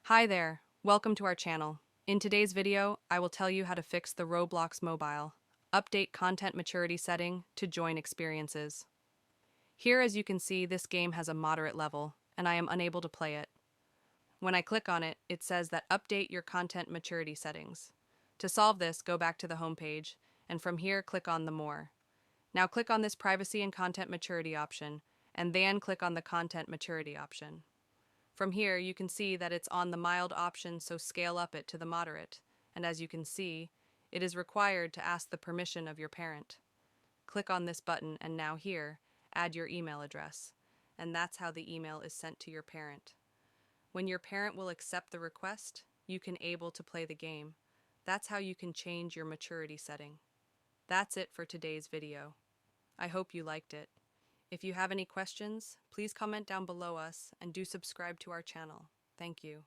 Hi there, welcome to our channel. In today's video, I will tell you how to fix the Roblox mobile. Update content maturity setting to join experiences. Here, as you can see, this game has a moderate level, and I am unable to play it. When I click on it, it says that update your content maturity settings. To solve this, go back to the home page, and from here, click on the More. Now click on this Privacy and Content Maturity option, and then click on the Content Maturity option. From here, you can see that it's on the mild option, so scale up it to the moderate. And as you can see, it is required to ask the permission of your parent. Click on this button and now here, add your email address. And that's how the email is sent to your parent. When your parent will accept the request, you can able to play the game. That's how you can change your maturity setting. That's it for today's video. I hope you liked it. If you have any questions, please comment down below us and do subscribe to our channel. Thank you.